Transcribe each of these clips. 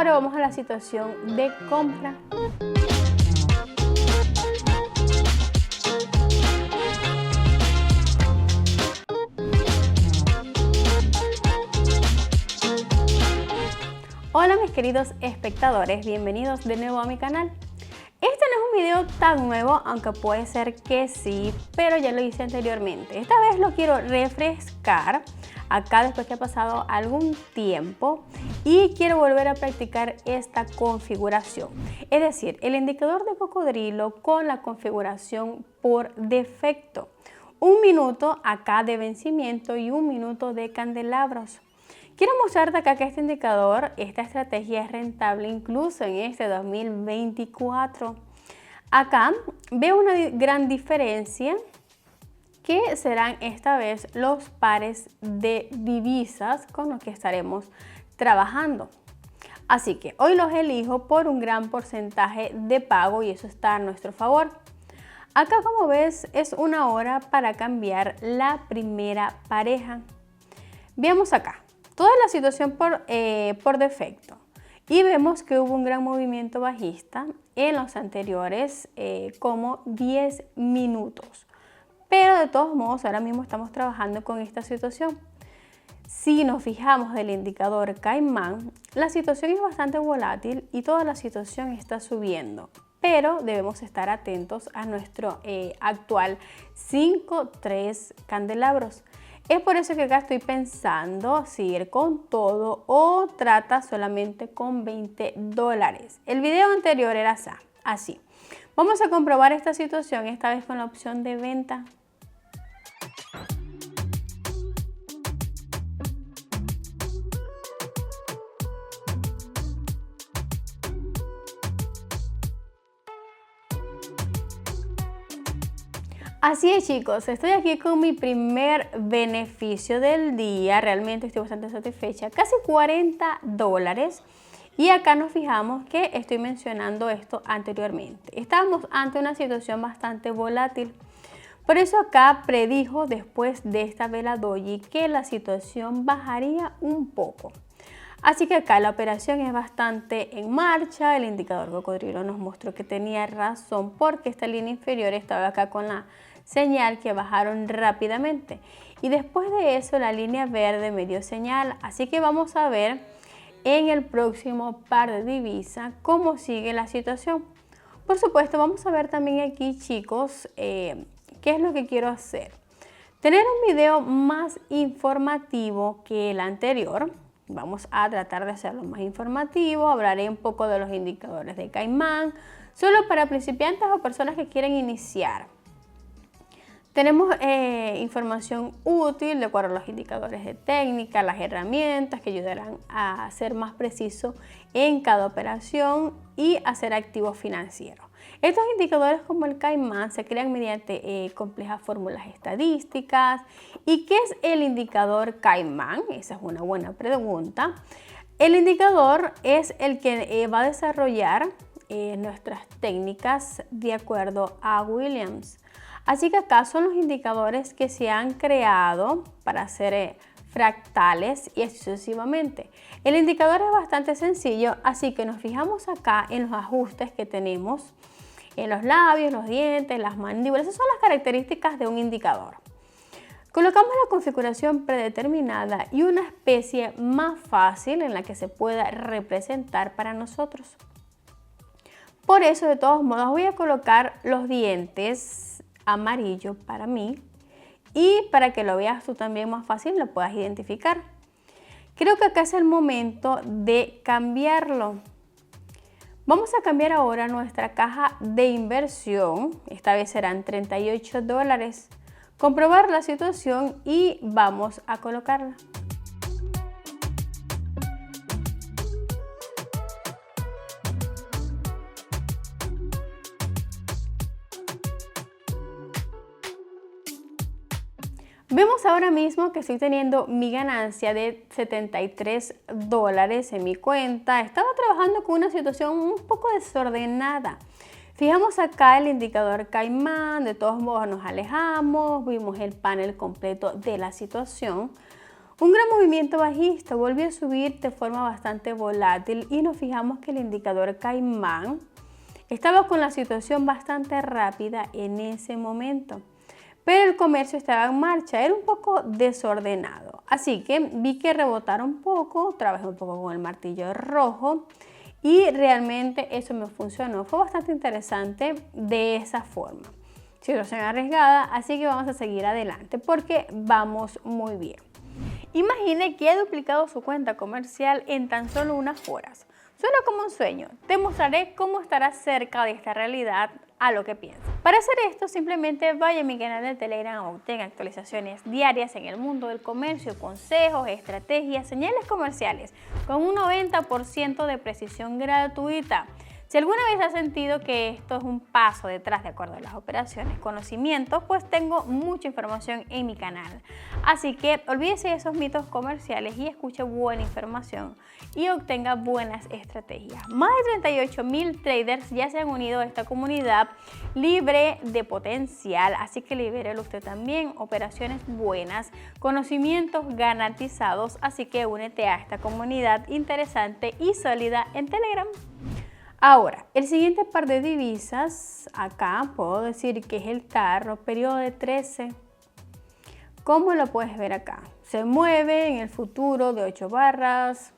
Ahora vamos a la situación de compra. Hola mis queridos espectadores, bienvenidos de nuevo a mi canal. Este no es un video tan nuevo, aunque puede ser que sí, pero ya lo hice anteriormente. Esta vez lo quiero refrescar acá después que ha pasado algún tiempo y quiero volver a practicar esta configuración. Es decir, el indicador de cocodrilo con la configuración por defecto. 1 minuto acá de vencimiento y 1 minuto de candelabros. Quiero mostrarte acá que este indicador, esta estrategia es rentable incluso en este 2024. Acá veo una gran diferencia que serán esta vez los pares de divisas con los que estaremos trabajando. Así que hoy los elijo por un gran porcentaje de pago y eso está a nuestro favor. Acá, como ves, es una hora para cambiar la primera pareja. Veamos acá. Toda la situación por defecto y vemos que hubo un gran movimiento bajista en los anteriores como 10 minutos, pero de todos modos ahora mismo estamos trabajando con esta situación. Si nos fijamos del indicador Caimán, la situación es bastante volátil y toda la situación está subiendo, pero debemos estar atentos a nuestro actual 5-3 candelabros. Es por eso que acá estoy pensando si ir con todo o trata solamente con $20. El video anterior era así. Vamos a comprobar esta situación, esta vez con la opción de venta. Así es, chicos, estoy aquí con mi primer beneficio del día. Realmente estoy bastante satisfecha, casi $40. Y acá nos fijamos que estoy mencionando esto anteriormente. Estábamos ante una situación bastante volátil. Por eso acá predijo después de esta vela doji que la situación bajaría un poco. Así que acá la operación es bastante en marcha. El indicador cocodrilo nos mostró que tenía razón porque esta línea inferior estaba acá con la señal que bajaron rápidamente. Y después de eso la línea verde me dio señal. Así que vamos a ver en el próximo par de divisas cómo sigue la situación. Por supuesto, vamos a ver también aquí, chicos, qué es lo que quiero hacer. Tener un video más informativo que el anterior. Vamos a tratar de hacerlo más informativo. Hablaré un poco de los indicadores de Caimán, solo para principiantes o personas que quieren iniciar. Tenemos información útil de acuerdo a los indicadores de técnica, las herramientas que ayudarán a ser más preciso en cada operación y a ser activo financiero. Estos indicadores como el Caimán se crean mediante complejas fórmulas estadísticas. ¿Y qué es el indicador Caimán? Esa es una buena pregunta. El indicador es el que va a desarrollar nuestras técnicas de acuerdo a Williams. Así que acá son los indicadores que se han creado para hacer fractales y así sucesivamente. El indicador es bastante sencillo, así que nos fijamos acá en los ajustes que tenemos en los labios, los dientes, las mandíbulas. Esas son las características de un indicador. Colocamos la configuración predeterminada y una especie más fácil en la que se pueda representar para nosotros. Por eso, de todos modos, voy a colocar los dientes amarillo para mí y para que lo veas tú también más fácil, lo puedas identificar. Creo que acá es el momento de cambiarlo. Vamos a cambiar ahora nuestra caja de inversión. Esta vez serán $38. Comprobar la situación y vamos a colocarla. Vemos ahora mismo que estoy teniendo mi ganancia de $73 en mi cuenta. Estaba trabajando con una situación un poco desordenada. Fijamos acá el indicador Caimán, de todos modos nos alejamos, vimos el panel completo de la situación. Un gran movimiento bajista, volvió a subir de forma bastante volátil y nos fijamos que el indicador Caimán estaba con la situación bastante rápida en ese momento, pero el comercio estaba en marcha, era un poco desordenado. Así que vi que rebotaron un poco, trabajé un poco con el martillo rojo y realmente eso me funcionó. Fue bastante interesante de esa forma. Situación arriesgada, así que vamos a seguir adelante porque vamos muy bien. Imagine que he duplicado su cuenta comercial en tan solo unas horas. Suena como un sueño. Te mostraré cómo estarás cerca de esta realidad a lo que piensas. Para hacer esto, simplemente vaya a mi canal de Telegram, obtenga actualizaciones diarias en el mundo del comercio, consejos, estrategias, señales comerciales, con un 90% de precisión gratuita. Si alguna vez has sentido que esto es un paso detrás de acuerdo a las operaciones, conocimientos, pues tengo mucha información en mi canal. Así que olvídese de esos mitos comerciales y escuche buena información y obtenga buenas estrategias. Más de 38,000 traders ya se han unido a esta comunidad libre de potencial, así que libérelo usted también. Operaciones buenas, conocimientos garantizados, así que únete a esta comunidad interesante y sólida en Telegram. Ahora, el siguiente par de divisas, acá puedo decir que es el carro, periodo de 13. ¿Cómo lo puedes ver acá? Se mueve en el futuro de 8 barras.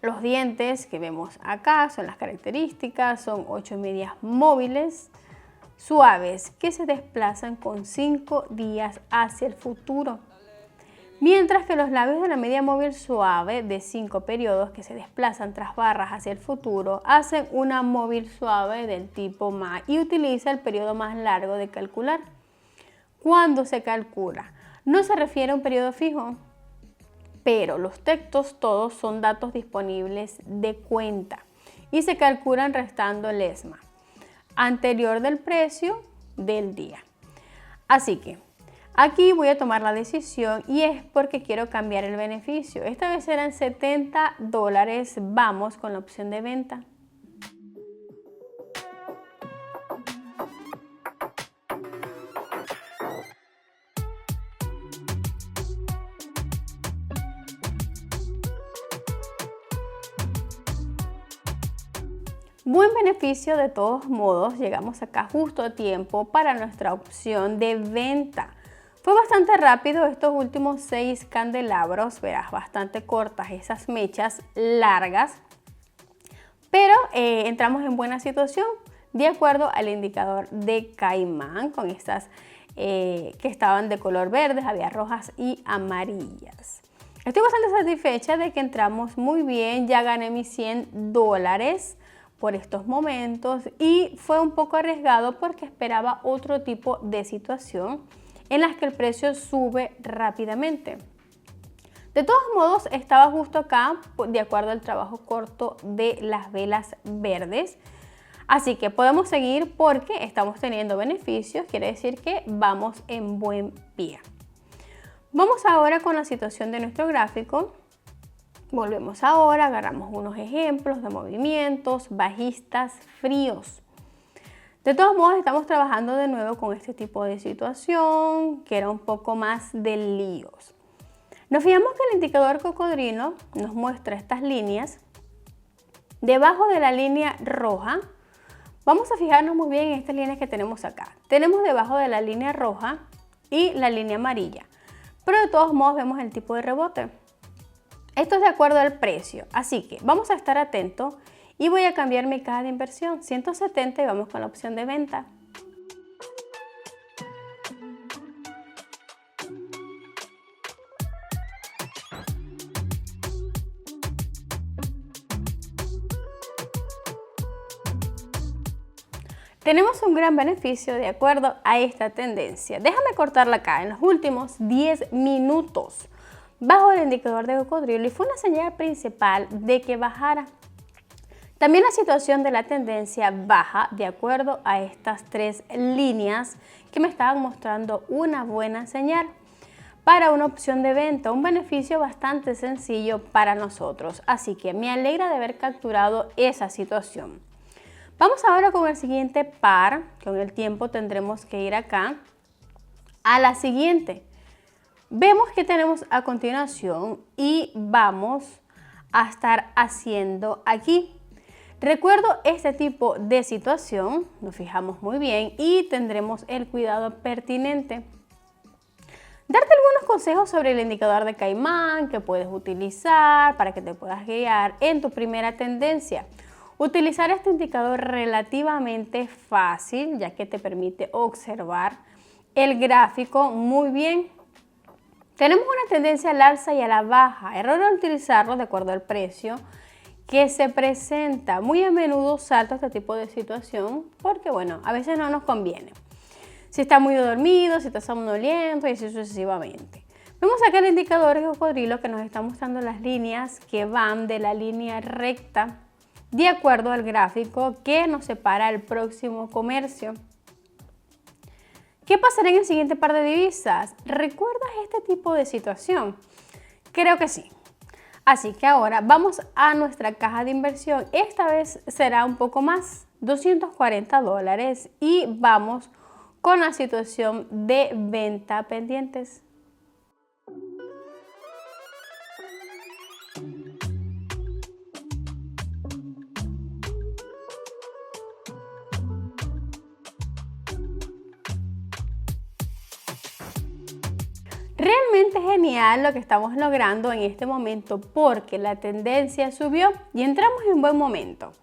Los dientes que vemos acá son las características, son 8 medias móviles suaves que se desplazan con 5 días hacia el futuro. Mientras que los labios de la media móvil suave de 5 periodos que se desplazan tras barras hacia el futuro hacen una móvil suave del tipo MA y utiliza el periodo más largo de calcular. ¿Cuándo se calcula? No se refiere a un periodo fijo, pero los textos todos son datos disponibles de cuenta y se calculan restando el ESMA anterior del precio del día. Así que aquí voy a tomar la decisión y es porque quiero cambiar el beneficio. Esta vez serán $70. Vamos con la opción de venta. Buen beneficio de todos modos, llegamos acá justo a tiempo para nuestra opción de venta. Fue bastante rápido estos últimos 6 candelabros, verás, bastante cortas esas mechas largas, pero entramos en buena situación de acuerdo al indicador de Caimán con estas que estaban de color verde, había rojas y amarillas. Estoy bastante satisfecha de que entramos muy bien, ya gané mis $100 por estos momentos y fue un poco arriesgado porque esperaba otro tipo de situación en las que el precio sube rápidamente. De todos modos, estaba justo acá de acuerdo al trabajo corto de las velas verdes. Así que podemos seguir porque estamos teniendo beneficios, quiere decir que vamos en buen pie. Vamos ahora con la situación de nuestro gráfico. Volvemos ahora, agarramos unos ejemplos de movimientos bajistas fríos. De todos modos, estamos trabajando de nuevo con este tipo de situación que era un poco más de líos. Nos fijamos que el indicador cocodrilo nos muestra estas líneas. Debajo de la línea roja, vamos a fijarnos muy bien en estas líneas que tenemos acá. Tenemos debajo de la línea roja y la línea amarilla, pero de todos modos vemos el tipo de rebote. Esto es de acuerdo al precio, así que vamos a estar atentos y voy a cambiar mi caja de inversión, 170 y vamos con la opción de venta. Tenemos un gran beneficio de acuerdo a esta tendencia. Déjame cortarla acá en los últimos 10 minutos bajo el indicador de cocodrilo y fue una señal principal de que bajara. También la situación de la tendencia baja de acuerdo a estas 3 líneas que me estaban mostrando una buena señal para una opción de venta, un beneficio bastante sencillo para nosotros. Así que me alegra de haber capturado esa situación. Vamos ahora con el siguiente par, con el tiempo tendremos que ir acá a la siguiente. Vemos que tenemos a continuación y vamos a estar haciendo aquí. Recuerdo este tipo de situación, nos fijamos muy bien y tendremos el cuidado pertinente. Darte algunos consejos sobre el indicador de Caimán que puedes utilizar para que te puedas guiar en tu primera tendencia. Utilizar este indicador relativamente fácil, ya que te permite observar el gráfico muy bien. Tenemos una tendencia al alza y a la baja. Error al utilizarlo de acuerdo al precio que se presenta. Muy a menudo salta este tipo de situación porque, bueno, a veces no nos conviene. Si está muy dormido, si está somnoliento y así sucesivamente. Vemos acá el indicador de cocodrilo que nos está mostrando las líneas que van de la línea recta de acuerdo al gráfico que nos separa el próximo comercio. ¿Qué pasará en el siguiente par de divisas? ¿Recuerdas este tipo de situación? Creo que sí. Así que ahora vamos a nuestra caja de inversión. Esta vez será un poco más, $240 y vamos con la situación de venta pendientes. Realmente genial lo que estamos logrando en este momento porque la tendencia subió y entramos en un buen momento.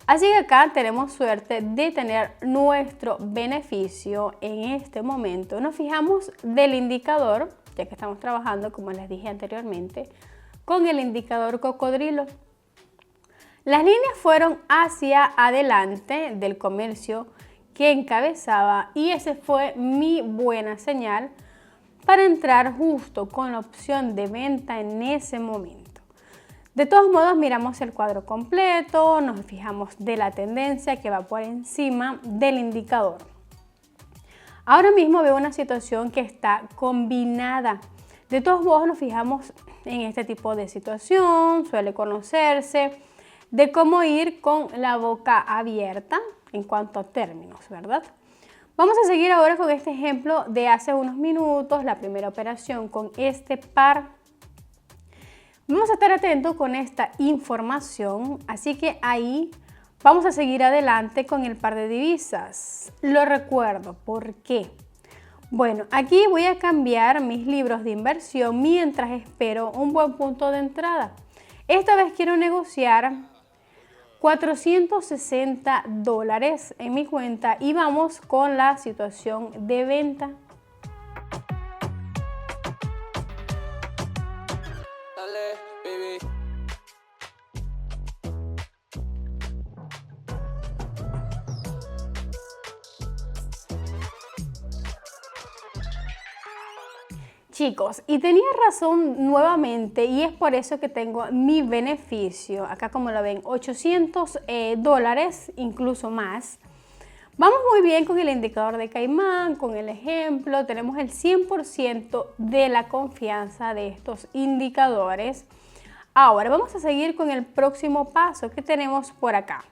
Así que acá tenemos suerte de tener nuestro beneficio en este momento. Nos fijamos del indicador, ya que estamos trabajando, como les dije anteriormente, con el indicador cocodrilo. Las líneas fueron hacia adelante del comercio que encabezaba y esa fue mi buena señal para entrar justo con la opción de venta en ese momento. De todos modos, miramos el cuadro completo, nos fijamos de la tendencia que va por encima del indicador. Ahora mismo veo una situación que está combinada. De todos modos, nos fijamos en este tipo de situación, suele conocerse, de cómo ir con la boca abierta en cuanto a términos, ¿verdad? Vamos a seguir ahora con este ejemplo de hace unos minutos, la primera operación con este par. Vamos a estar atentos con esta información, así que ahí vamos a seguir adelante con el par de divisas. Lo recuerdo, ¿por qué? Bueno, aquí voy a cambiar mis libros de inversión mientras espero un buen punto de entrada. Esta vez quiero negociar $460 en mi cuenta y vamos con la situación de venta. Dale, baby. Chicos, y tenía razón nuevamente y es por eso que tengo mi beneficio, acá como lo ven, $800, incluso más. Vamos muy bien con el indicador de Caimán, con el ejemplo, tenemos el 100% de la confianza de estos indicadores. Ahora vamos a seguir con el próximo paso que tenemos por acá.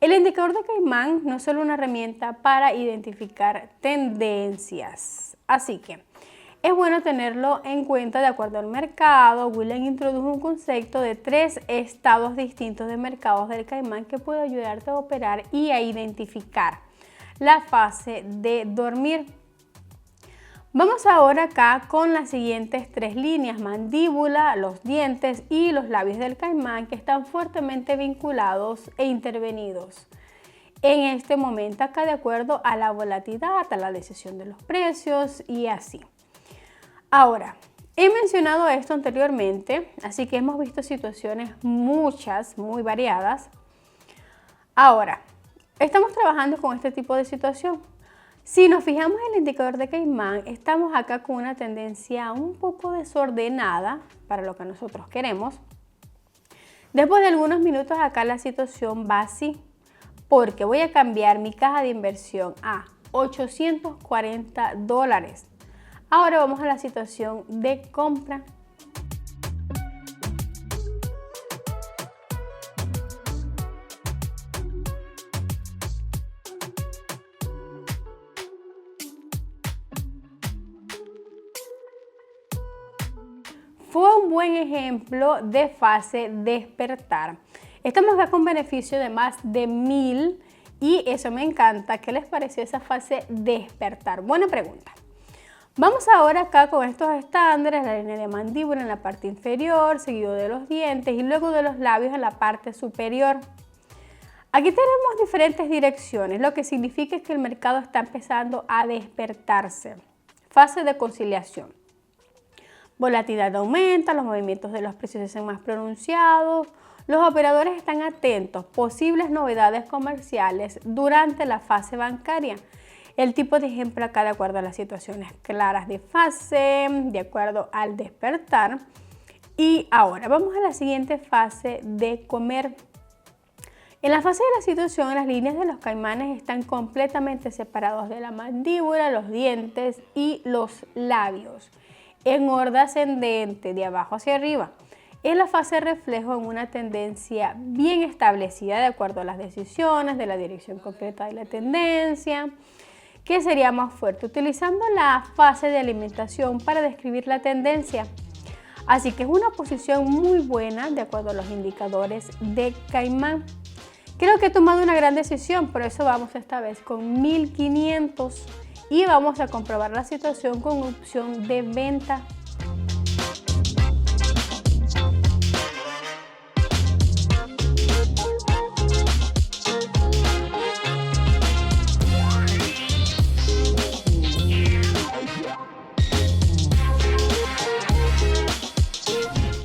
El indicador de Caimán no es solo una herramienta para identificar tendencias, así que es bueno tenerlo en cuenta de acuerdo al mercado. William introdujo un concepto de 3 estados distintos de mercados del Caimán que puede ayudarte a operar y a identificar la fase de dormir. Vamos ahora acá con las siguientes 3 líneas: mandíbula, los dientes y los labios del Caimán, que están fuertemente vinculados e intervenidos en este momento acá de acuerdo a la volatilidad, a la decisión de los precios y así. Ahora, he mencionado esto anteriormente, así que hemos visto situaciones muchas, muy variadas. Ahora, estamos trabajando con este tipo de situación. Si nos fijamos en el indicador de Caimán, estamos acá con una tendencia un poco desordenada para lo que nosotros queremos. Después de algunos minutos acá la situación va así, porque voy a cambiar mi caja de inversión a $840. Ahora vamos a la situación de compra. fue un buen ejemplo de fase despertar. Estamos acá con beneficio de más de 1000 y eso me encanta. ¿Qué les pareció esa fase despertar? Buena pregunta. Vamos ahora acá con estos estándares, la línea de mandíbula en la parte inferior, seguido de los dientes y luego de los labios en la parte superior. Aquí tenemos diferentes direcciones, lo que significa que el mercado está empezando a despertarse. Fase de conciliación. Volatilidad aumenta, los movimientos de los precios se hacen más pronunciados, los operadores están atentos, posibles novedades comerciales durante la fase bancaria. El tipo de ejemplo acá de acuerdo a las situaciones claras de fase, de acuerdo al despertar. Y ahora vamos a la siguiente fase de comer. En la fase de la situación, las líneas de los caimanes están completamente separados de la mandíbula, los dientes y los labios, en orden ascendente, de abajo hacia arriba. Es la fase reflejo en una tendencia bien establecida de acuerdo a las decisiones de la dirección concreta de la tendencia, que sería más fuerte, utilizando la fase de alimentación para describir la tendencia. Así que es una posición muy buena de acuerdo a los indicadores de caimán. Creo que he tomado una gran decisión, por eso vamos esta vez con 1500 y vamos a comprobar la situación con opción de venta.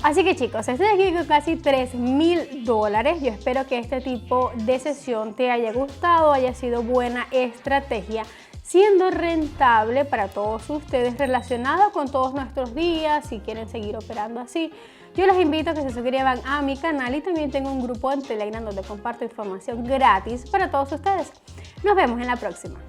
Así que chicos, estoy aquí con casi $3000. Yo espero que este tipo de sesión te haya gustado, haya sido buena estrategia, siendo rentable para todos ustedes, relacionada con todos nuestros días. Si quieren seguir operando así, yo los invito a que se suscriban a mi canal y también tengo un grupo en Telegram donde comparto información gratis para todos ustedes. Nos vemos en la próxima.